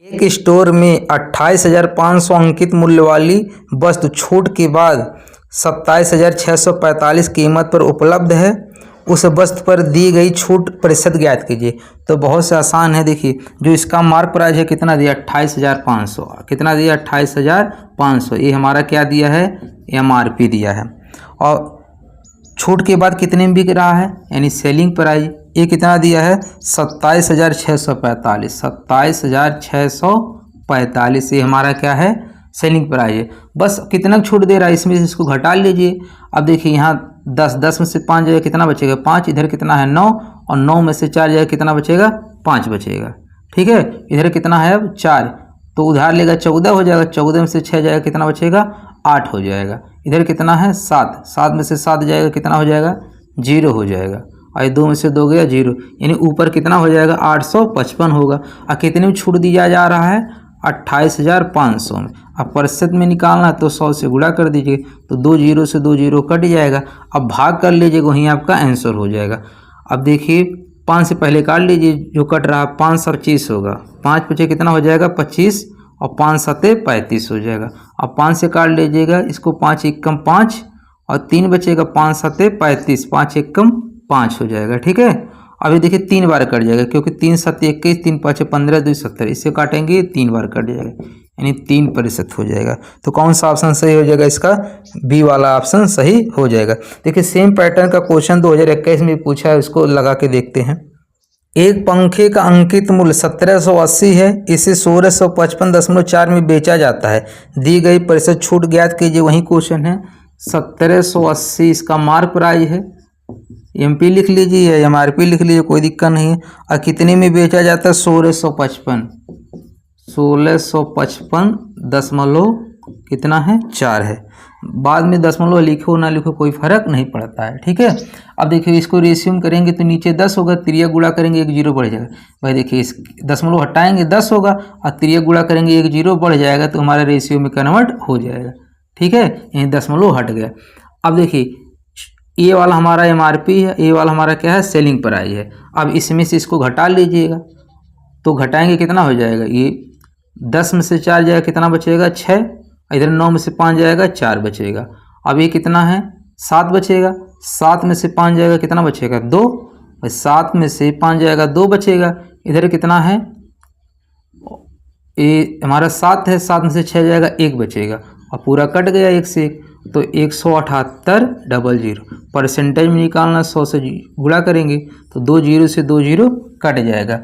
एक स्टोर में 28,500 अंकित मूल्य वाली वस्तु छूट के बाद 27,645 कीमत पर उपलब्ध है। उस वस्तु पर दी गई छूट प्रतिशत ज्ञात कीजिए। तो बहुत से आसान है। देखिए, जो इसका मार्क प्राइस है कितना दिया, 28,500। कितना दिया, 28,500। ये हमारा क्या दिया है, MRP दिया है। और छूट के बाद कितने में बिक रहा है, यानी सेलिंग प्राइस, ये कितना दिया है, 27,645। 27,645 ये हमारा क्या है, सेलिंग प्राइस है। बस कितना छूट दे रहा है, इसमें से इसको घटा लीजिए। अब देखिए यहाँ 10 में से 5 जाएगा, कितना बचेगा, 5। इधर कितना है, 9, और 9 में से 4 जाएगा, कितना बचेगा, 5 बचेगा। ठीक है, इधर कितना है अब, 4, तो उधार लेगा 14 हो जाएगा। 14 में से 6 जाएगा, कितना बचेगा, 8 हो जाएगा। इधर कितना है, 7, 7 में से 7 जाएगा, कितना हो जाएगा, 0 हो जाएगा। और 2 में से 2 गया 0, यानी ऊपर कितना हो जाएगा, 855 होगा। और कितने में छूट दिया जा रहा है, 28,500 में। अब प्रतिशत में निकालना है तो 100 से गुणा कर दीजिए, तो 2 0 से 2 0 कट जाएगा। अब भाग कर लीजिएगा, वहीं आपका आंसर हो जाएगा। अब देखिए 5 से पहले काट लीजिए, जो कट रहा है 5 से 25 होगा। 5 पचे कितना हो जाएगा, 25, और 5 सते 35 हो जाएगा। अब 5 से काट लीजिएगा इसको, 5 एकम 5, और 3 बचेगा, 5 सते 35, 5 एकम 5 हो जाएगा। ठीक है, अभी देखिए 3 बार कट जाएगा, क्योंकि 3 सते 21, 3 5 15, 2 70, इससे काटेंगे 3 बार कट जाएगा, यानी 3% हो जाएगा। तो कौन सा ऑप्शन सही हो जाएगा, इसका बी वाला ऑप्शन सही हो जाएगा। देखिए सेम पैटर्न का क्वेश्चन 2021 में पूछा है, उसको लगा के देखते हैं। एक पंखे का अंकित मूल्य 1780 है, इसे 1655.4 में बेचा जाता है। दी गई प्रतिशत छूट ज्ञात कीजिए। वही क्वेश्चन है, 1780 इसका मार्क प्राइस है। MP लिख लीजिए, MRP लिख लीजिए, कोई दिक्कत नहीं है। और कितने में बेचा जाता है, 1655। 1655 कितना है, 4 है। बाद में दशमलव लिखो ना लिखो कोई फर्क नहीं पड़ता है। ठीक है, अब देखिए इसको रेशियो करेंगे तो नीचे 10 होगा, त्रिया गुणा करेंगे 1 0 बढ़ जाएगा। भाई देखिए इस दशमलव हटाएंगे 10 होगा, और त्रिया गुणा करेंगे 1 0 बढ़ जाएगा, तो हमारा रेशियो में कन्वर्ट हो जाएगा। ठीक है, यही दशमलव हट गया। अब देखिए ये वाला हमारा MRP है, ये वाला हमारा क्या है, सेलिंग प्राइस है। अब इसमें से इसको घटा लीजिएगा, तो घटाएंगे कितना हो जाएगा, ये 10 में से 4 जाएगा, कितना बचेगा, 6। इधर 9 में से 5 जाएगा, 4 बचेगा। अब ये कितना है, 7 बचेगा। 7 में से 5 जाएगा, कितना बचेगा, 2। 7 में से 5 जाएगा, 2 बचेगा। इधर कितना है, ये हमारा 7 है, 7 में से 6 जाएगा, 1 बचेगा, और पूरा कट गया 1 से 1, तो 178,00 परसेंटेज में निकालना, 100 से गुणा करेंगे तो 2 0 से 2 0 कट जाएगा।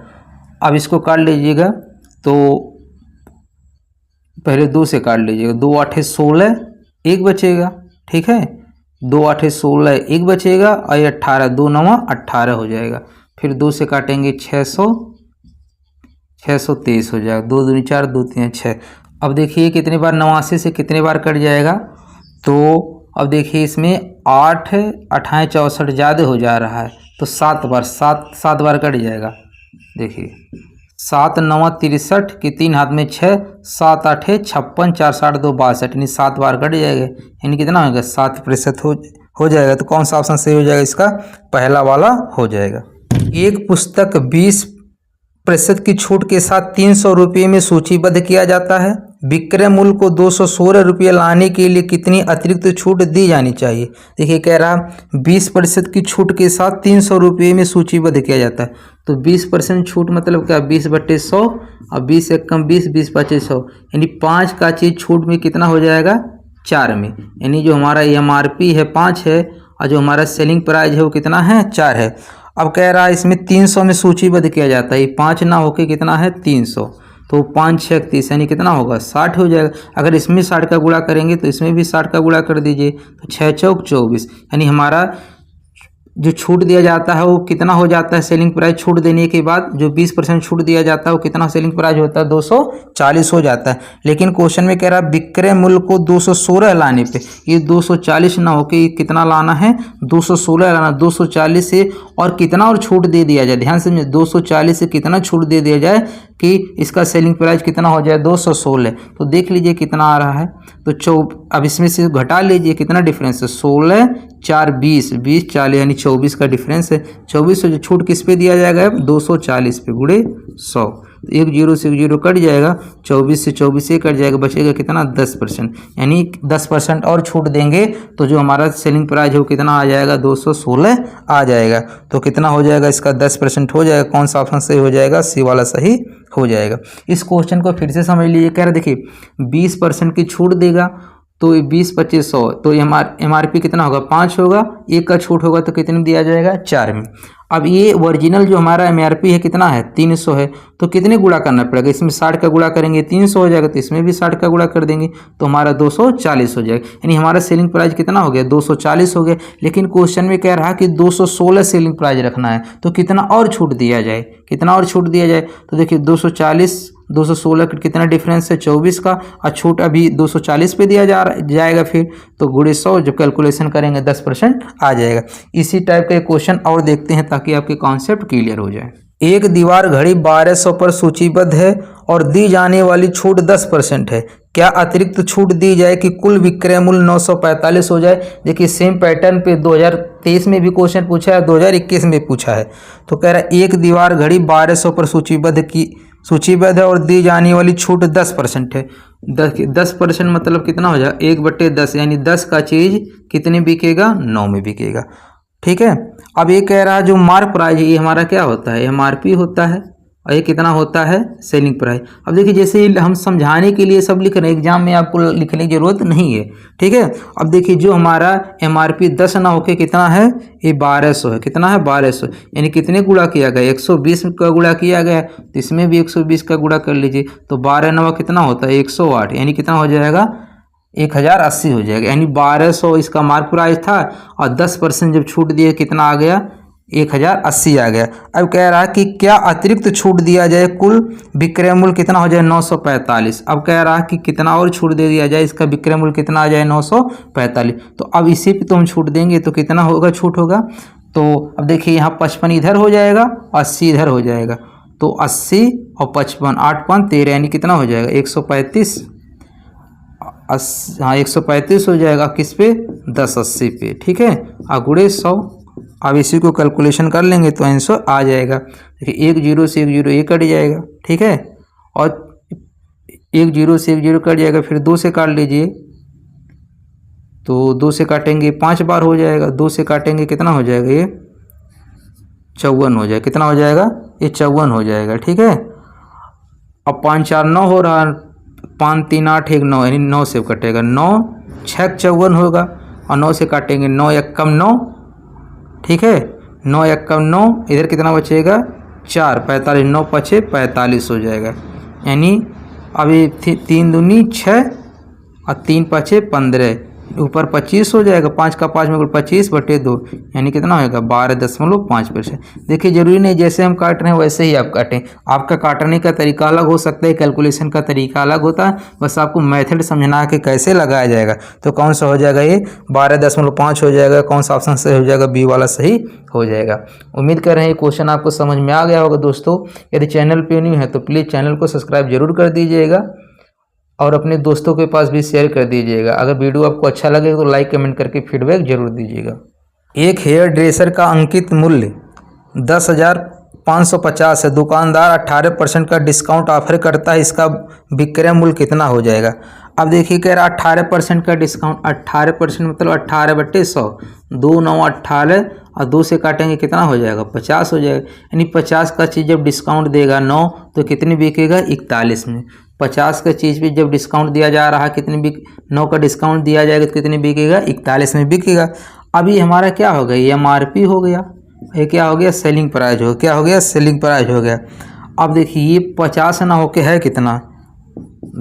अब इसको काट लीजिएगा, तो पहले 2 से काट लीजिएगा, 2 8 16, 1 बचेगा। ठीक है, 2 8 16, 1 बचेगा, और ये 18, 2 9 18 हो जाएगा। फिर 2 से काटेंगे 623 हो जाएगा। 2 दूनी 4, 2 3 6। अब देखिए कितने बार, 89 से कितने बार कट जाएगा, तो अब देखिए इसमें 8 8 64 ज़्यादा हो जा रहा है, तो 7 बार, 7 बार कट जाएगा। देखिए 7 9 63 के 3 हाथ में 6, 7 8 56, 4 60 2 62, यानी 7 बार कट जाएगा, यानी कितना होगा, 7% हो जाएगा। तो कौन सा ऑप्शन सही हो जाएगा, इसका पहला वाला हो जाएगा। एक पुस्तक 20% की छूट के साथ 300 रुपये में सूचीबद्ध किया जाता है। विक्रय मूल्य को 216 रुपये लाने के लिए कितनी अतिरिक्त छूट दी जानी चाहिए। देखिए कह रहा 20% की छूट के साथ 300 रुपये में सूचीबद्ध किया जाता है। तो 20% छूट मतलब क्या, 20/100, और 20 एक कम 20, 20 5 100, यानी 5 का चीज़ छूट में कितना हो जाएगा, 4 में। यानी जो हमारा MRP है 5 है, और जो हमारा सेलिंग प्राइस है वो कितना है, 4 है। अब कह रहा है इसमें 300 में सूचीबद्ध किया जाता है, ये 5 ना होके कितना है, 300, तो 5 6 30, यानी कितना होगा, 60 हो जाएगा। अगर इसमें 60 का गुणा करेंगे तो इसमें भी 60 का गुणा कर दीजिए, तो 6 चौक 24, यानी हमारा जो छूट दिया जाता है वो कितना हो जाता है, सेलिंग प्राइस छूट देने के बाद जो 20% छूट दिया जाता है वो कितना सेलिंग प्राइस होता है, 240 हो जाता है। लेकिन क्वेश्चन में कह रहा है विक्रय मूल्य को 216 लाने पे, ये 240 ना होके ये कितना लाना है, 216 लाना। 240 से और कितना और छूट दे दिया जाए, ध्यान से 240 से कितना छूट दे दिया जाए कि इसका सेलिंग प्राइस कितना हो जाए, 216। तो देख लीजिए कितना आ रहा है, तो अब इसमें से घटा लीजिए, कितना डिफरेंस है, 16 4 20, 20 40, यानी 24 का डिफरेंस है। 24 से जो छूट किस पे दिया जाएगा, 240 पे गुणे 100, तो एक जीरो से एक जीरो कट जाएगा, 24 से 24 से कट जाएगा, बचेगा कितना 10%, यानी 10% और छूट देंगे तो जो हमारा सेलिंग प्राइस हो कितना आ जाएगा 216 आ जाएगा। तो कितना हो जाएगा इसका 10% हो जाएगा। कौन सा ऑप्शन सही हो जाएगा? सी वाला सही हो जाएगा। इस क्वेश्चन को फिर से समझ लीजिए। कह रहे देखिए 20% की छूट देगा तो 20 25 100, तो MRP कितना होगा 5 होगा, एक का छूट होगा तो कितने दिया जाएगा 4 में। अब ये ओरिजिनल जो हमारा MRP है कितना है 300 है, तो कितने गुणा करना पड़ेगा? इसमें 60 का गुणा करेंगे 300 हो जाएगा, तो इसमें भी 60 का गुणा कर देंगे तो हमारा 240 हो जाएगा। यानी हमारा सेलिंग प्राइस कितना हो गया 240 हो गया। लेकिन क्वेश्चन में कह रहा कि 216 सेलिंग प्राइस रखना है, तो कितना और छूट दिया जाए, कितना और छूट दिया जाए? तो देखिए 240 216 का कितना डिफरेंस है 24 का, और छूट अभी 240 पे दिया जाएगा फिर, तो गुणे 100 जब कैलकुलेशन करेंगे 10% आ जाएगा। इसी टाइप का एक क्वेश्चन और देखते हैं ताकि आपके कॉन्सेप्ट क्लियर हो जाए। एक दीवार घड़ी 1200 पर सूचीबद्ध है और दी जाने वाली छूट 10% है। क्या अतिरिक्त छूट दी जाए कि कुल विक्रय मूल्य 945 हो जाए? देखिए सेम पैटर्न पे 2023 में भी क्वेश्चन पूछा है, 2021 में पूछा है। तो कह रहा है एक दीवार घड़ी 1200 पर सूचीबद्ध है और दी जाने वाली छूट 10% है। 10% मतलब कितना हो जाएगा 1/10, यानी 10 का चीज़ कितने बिकेगा 9 में बिकेगा। ठीक है। अब ये कह रहा है जो मार्क प्राइस है ये हमारा क्या होता है MRP होता है, और ये कितना होता है सेलिंग प्राइस। अब देखिए जैसे हम समझाने के लिए सब लिख रहे हैं, एग्जाम में आपको लिखने की जरूरत नहीं है। ठीक है। अब देखिए जो हमारा MRP 10 ना होके कितना है ये 1200 है, कितना है 1200, यानी कितने गुणा किया गया 120 का गुणा किया गया, तो इसमें भी 120 का गुणा कर लीजिए, तो 12 9 कितना होता है 108, यानी कितना हो जाएगा 1080 हो जाएगा। यानी 1200 इसका मार्क प्राइस था और 10% जब छूट दिए कितना आ गया 1080 आ गया। अब कह रहा है कि क्या अतिरिक्त छूट दिया जाए, कुल विक्रय मूल्य कितना हो जाए 945। अब कह रहा है कि कितना और छूट दे दिया जाए, इसका विक्रय मूल्य कितना आ जाए 945। तो अब इसी पे तो हम छूट देंगे तो कितना होगा छूट होगा, तो अब देखिए यहाँ 55 इधर हो जाएगा 80 इधर हो जाएगा, तो 80 और 55 8 5 13, यानी कितना हो जाएगा 135। हाँ 135 हो जाएगा किस पे 1080 पे। ठीक है। गुणे 100, अब इसी को कैलकुलेशन कर लेंगे तो आंसर आ जाएगा। देखिए एक जीरो से एक जीरो ये कट जाएगा। ठीक है। और एक जीरो से एक जीरो कट जाएगा, फिर 2 से काट लीजिए, तो 2 से काटेंगे 5 बार हो जाएगा, 2 से काटेंगे कितना हो जाएगा ये 54 हो जाएगा, कितना हो जाएगा ये 54 हो जाएगा। ठीक है। अब 5 4 9 हो रहा, 5 3 8 1 9, यानी 9 से कटेगा, 9 6 54 होगा, और 9 से काटेंगे 9 1 कम 9। ठीक है। 9 1 कम 9, इधर कितना बचेगा 4 45, 9 5 45 हो जाएगा। यानी अभी 3 दूनी 6 और 3 5 15, ऊपर 25 हो जाएगा, 5 का 5 में 25/2, यानी कितना होगा 12.5%। देखिए जरूरी नहीं जैसे हम काट रहे हैं वैसे ही आप काटें, आपका काटने का तरीका अलग हो सकता है, कैलकुलेशन का तरीका अलग होता है, बस आपको मेथड समझना कि कैसे लगाया जाएगा। तो कौन सा हो जाएगा ये 12.5 हो जाएगा, कौन सा ऑप्शन सही हो जाएगा बी वाला सही हो जाएगा। उम्मीद कर रहे हैं ये क्वेश्चन आपको समझ में आ गया होगा। दोस्तों यदि चैनल पे न्यू है तो प्लीज़ चैनल को सब्सक्राइब जरूर कर दीजिएगा और अपने दोस्तों के पास भी शेयर कर दीजिएगा। अगर वीडियो आपको अच्छा लगे तो लाइक कमेंट करके फीडबैक जरूर दीजिएगा। एक हेयर ड्रेसर का अंकित मूल्य 10,550 है, दुकानदार 18% का डिस्काउंट ऑफर करता है, इसका विक्रय मूल्य कितना हो जाएगा? अब देखिए कह रहा 18% का डिस्काउंट, 18% मतलब 18/100, 2 9 18 और 2 से काटेंगे कितना हो जाएगा 50 हो जाएगा। यानी 50 का चीज़ जब डिस्काउंट देगा 9 तो कितनी बिकेगा 41 में। 50 का चीज़ पे जब डिस्काउंट दिया जा रहा है कितनी 9 का डिस्काउंट दिया जाएगा तो कितनी बिकेगा 41 में बिकेगा। अभी हमारा क्या हो गया ये MRP हो गया, ये क्या हो गया सेलिंग प्राइस हो, क्या हो गया सेलिंग प्राइस हो गया। अब देखिए ये 50 ना होके है कितना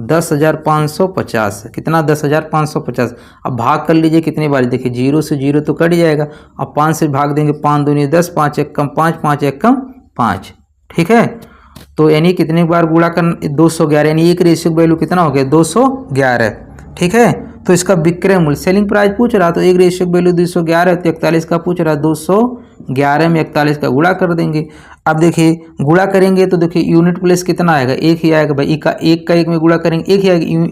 10,550, कितना 10,550। अब भाग कर लीजिए कितनी बार, देखिए 0 से 0 तो कट जाएगा, अब 5 से भाग देंगे 5 दूनी 10, 5 1 कम 5, 5 1 कम 5। ठीक है। तो यानी कितनी बार गुणा कर 211, यानी एक रेशियो वैल्यू कितना हो गया 211। ठीक है। तो इसका विक्रय मूल्य सेलिंग प्राइस पूछ रहा तो एक रेशियो वैल्यू 211 तो 41 का पूछ रहा, 211 में 41 का गुणा कर देंगे। अब देखिए गुणा करेंगे तो देखिए यूनिट प्लेस कितना आएगा, एक ही आएगा भाई, एक का एक में गुणा करेंगे एक ही आएगा,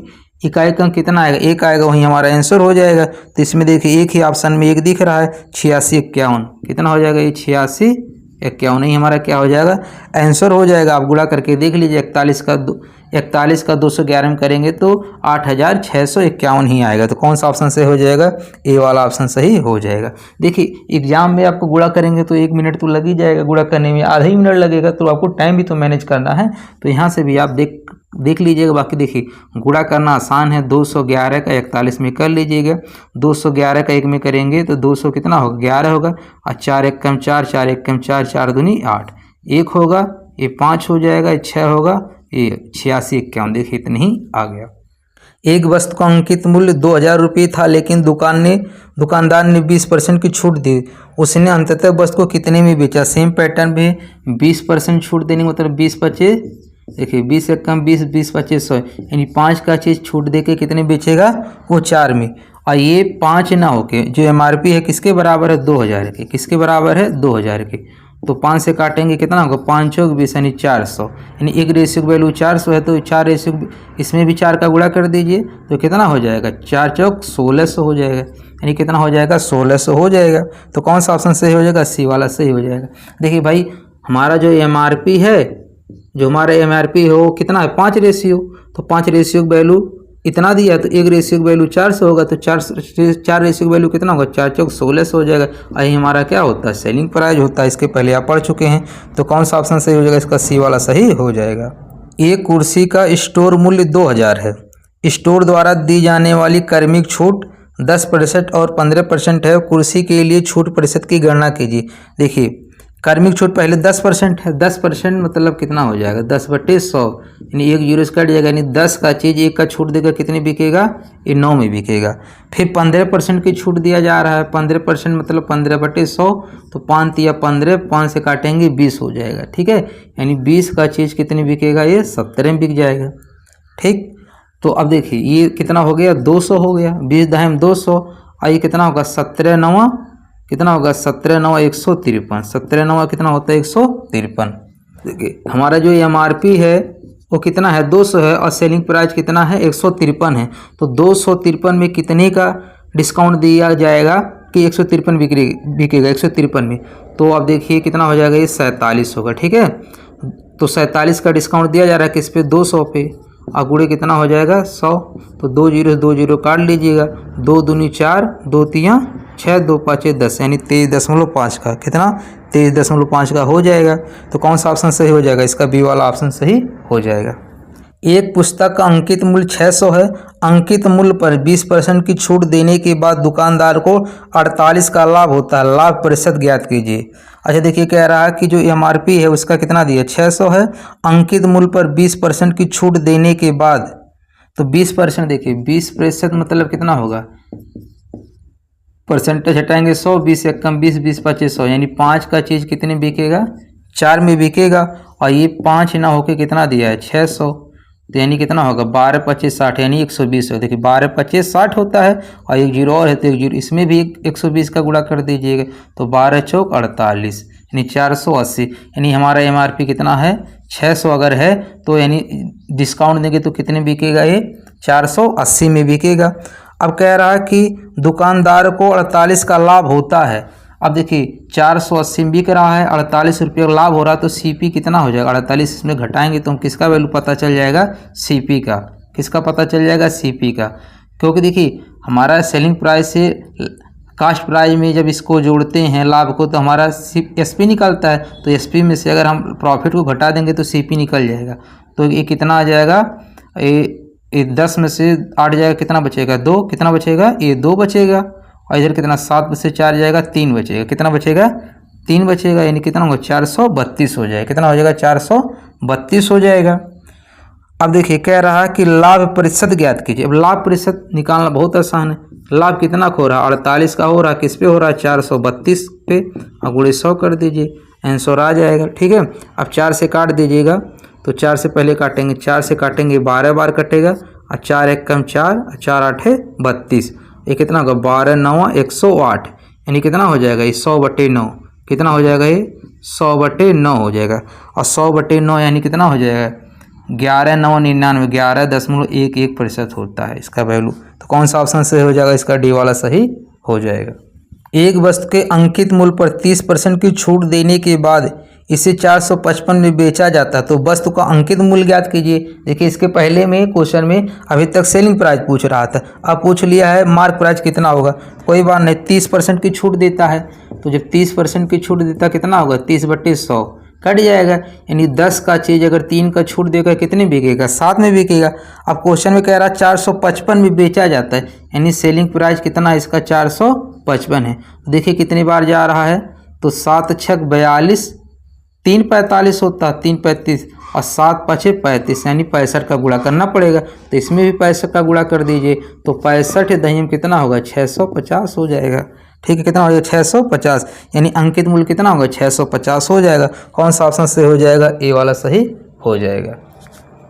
इकाई का कितना आएगा एक आएगा, वहीं हमारा आंसर हो जाएगा। तो इसमें देखिए एक ही ऑप्शन में एक दिख रहा है 86 51, कितना हो जाएगा ये 86 51 ही हमारा क्या हो जाएगा, आंसर हो जाएगा। आप गुणा करके देख लीजिए, 41 का 211 में करेंगे तो 8651 ही आएगा। तो कौन सा ऑप्शन सही हो जाएगा, ए वाला ऑप्शन सही हो जाएगा। देखिए एग्जाम में आपको गुणा करेंगे तो 1 मिनट तो लग ही जाएगा, गुणा करने में आधा ही मिनट लगेगा, तो आपको टाइम भी तो मैनेज करना है। तो यहाँ से भी आप देख लीजिएगा। बाकी देखिए गुणा करना आसान है, 211 का 41 में कर लीजिएगा, 211 का 1 में करेंगे तो 200 कितना होगा, 11 होगा, और 4 एकम 4, 4 एकम 4, 4 दूनी 8, 1 होगा, ये 5 हो जाएगा, 6 होगा, ये 86 51, देखिए इतनी ही आ गया। एक वस्तु का अंकित मूल्य 2000 रुपये था, लेकिन दुकानदार ने 20% की छूट दी। उसने अंततः वस्तु को कितने में बेचा। सेम पैटर्न भी 20% छूट देने मतलब 20-25, देखिए 20 से कम 20, 20-25 100, यानी 5 का चीज़ छूट दे के कितने बेचेगा, वो 4 में। और ये 5 ना होके जो MRP है किसके बराबर है, 2000 के, किसके बराबर है, 2000 के। तो 5 से काटेंगे कितना होगा, 5 चौक 20 यानी 400, यानी एक रेशियो वैल्यू 400 है, तो 4 रेशियो इसमें भी 4 का गुणा कर दीजिए तो कितना हो जाएगा, 4 चौक 1600 हो जाएगा, यानी कितना हो जाएगा, 1600 हो जाएगा। तो कौन सा ऑप्शन सही हो जाएगा, सी वाला सही हो जाएगा। देखिए भाई हमारा जो MRP है, जो हमारा MRP है वो कितना है, 5 रेशियो, तो 5 रेशियो वैल्यू इतना दिया, तो एक रेशियो वैल्यू 400 होगा, तो 4 रेशियो वैल्यू कितना होगा, 4 चौक 1600 हो जाएगा। यही हमारा क्या होता है, सेलिंग प्राइस होता है। इसके पहले आप पढ़ चुके हैं। तो कौन सा ऑप्शन सही हो जाएगा, इसका सी वाला सही हो जाएगा। एक कुर्सी का स्टोर मूल्य 2000 है। स्टोर द्वारा दी जाने वाली कार्मिक छूट 10% और 15% है। कुर्सी के लिए छूट प्रतिशत की गणना कीजिए। देखिए कार्मिक छूट पहले 10% है, 10% मतलब कितना हो जाएगा, 10/100, यानी 1 जीरो से कट जाएगा, यानी 10 का चीज़ 1 का छूट देगा, कितने बिकेगा, ये 9 में बिकेगा। फिर 15% की छूट दिया जा रहा है, 15% मतलब 15/100, तो 5 या 15, 5 से काटेंगे 20 हो जाएगा, ठीक है। यानी 20 का चीज़ कितने बिकेगा, ये 17 में बिक जाएगा, ठीक। तो अब देखिए ये कितना हो गया, 200 हो गया, 20 दहम 200, और ये कितना होगा, 17 9 कितना होगा, 17 9 153, 17 9 कितना होता है, 153। देखिए हमारा जो MRP है वो कितना है, 200 है, और सेलिंग प्राइस कितना है, 153 है। तो 253 में कितने का डिस्काउंट दिया जाएगा कि 153 बिकेगा 153 में। तो अब देखिए कितना हो जाएगा, ये 47 होगा, ठीक है। तो 47 का डिस्काउंट दिया जा रहा है किस पे, 200 पे, और गुणे कितना हो जाएगा, 100। तो 2 जीरो काट लीजिएगा, 2 दूनी 4, 2 तियाँ 6, 2 5 10, यानी 23.5 का कितना, 23.5 का हो जाएगा। तो कौन सा ऑप्शन सही हो जाएगा, इसका बी वाला ऑप्शन सही हो जाएगा। एक पुस्तक का अंकित मूल्य 600 है। अंकित मूल्य पर 20% की छूट देने के बाद दुकानदार को 48 का लाभ होता है। लाभ प्रतिशत ज्ञात कीजिए। अच्छा देखिए कह रहा है कि जो MRP है उसका कितना दिया, 600 है। अंकित मूल्य पर 20% की छूट देने के बाद, तो 20% देखिए 20% मतलब कितना होगा, परसेंटेज हटाएंगे 100, 20 से कम 20, 20-25 100, यानी 5 का चीज़ कितने बिकेगा, 4 में बिकेगा। और ये 5 ना होके कितना दिया है, 600, तो यानी कितना होगा, 12-25 60, यानी 120 हो। देखिए 12-25 60 होता है, और एक जीरो और है तो एक जीरो, इसमें भी 120 का गुणा कर दीजिएगा, तो 12 चौक 48, यानी 480। यानी हमारा MRP कितना है, 600 अगर है तो यानी डिस्काउंट देंगे तो कितने बिकेगा, ये 480 में बिकेगा। अब कह रहा है कि दुकानदार को 48 का लाभ होता है। अब देखिए 480 बिक रहा है, 48 रुपये का लाभ हो रहा है, तो CP कितना हो जाएगा, 48 इसमें घटाएंगे तो हम किसका वैल्यू पता चल जाएगा, CP का। किसका पता चल जाएगा, CP का। क्योंकि देखिए हमारा सेलिंग प्राइस से कास्ट प्राइस में जब इसको जोड़ते हैं लाभ को, तो हमारा SP निकलता है, तो SP में से अगर हम प्रॉफिट को घटा देंगे तो CP निकल जाएगा। तो ये कितना आ जाएगा, ये 10 में से 8 जाएगा, कितना बचेगा, 2, कितना बचेगा, ये 2 बचेगा, और इधर कितना 7 में से 4 जाएगा, 3 बचेगा, कितना बचेगा, 3 बचेगा, यानी कितना होगा, 432 हो जाएगा। कितना हो जाएगा, 432 हो जाएगा। अब देखिए कह रहा है कि लाभ प्रतिशत ज्ञात कीजिए। अब लाभ प्रतिशत निकालना बहुत आसान है। लाभ कितना हो रहा है, 48 का हो रहा है, किस पे हो रहा है, 432 पे, और गुणे 100 कर दीजिए, आंसर आ जाएगा, ठीक है। अब 4 से काट दीजिएगा, तो 4 से पहले काटेंगे, 4 से काटेंगे 12 बार कटेगा, और 4 एक कम 4, 4 8 32, ये कितना होगा, 12 9 108, यानी कितना हो जाएगा, ये 100/9, कितना हो जाएगा, ये 100/9 हो जाएगा। और 100/9 यानी कितना हो जाएगा, 11 9 99, 11.11% होता है इसका वैल्यू। तो कौन सा ऑप्शन सही हो जाएगा, इसका डी वाला सही हो जाएगा। एक वस्तु के अंकित मूल्य पर 30% की छूट देने के बाद इसे 455 में बेचा जाता है तो वस्तु का अंकित मूल्य ज्ञात कीजिए। देखिए इसके पहले में क्वेश्चन में अभी तक सेलिंग प्राइस पूछ रहा था, अब पूछ लिया है मार्क प्राइस कितना होगा। कोई बात नहीं, 30% की छूट देता है तो जब 30% की छूट देता कितना होगा, 30/100 कट जाएगा। यानी 10 का चीज़ अगर 3 का छूट देगा कितने बिकेगा, 7 में बिकेगा। अब क्वेश्चन में कह रहा है 455 में बेचा जाता है, यानी सेलिंग प्राइस कितना इसका 455 है। देखिए कितनी बार जा रहा है, तो 7 छक 42, 3 45 होता है, 3 35 और 7 पचे 35, यानी 65 का गुणा करना पड़ेगा। तो इसमें भी 65 का गुणा कर दीजिए तो 65 दही में कितना होगा, 650 हो जाएगा। ठीक है, कितना हो जाएगा 650, यानी अंकित मूल्य कितना होगा 650 हो जाएगा। कौन सा ऑप्शन सही हो जाएगा, ए वाला सही हो जाएगा।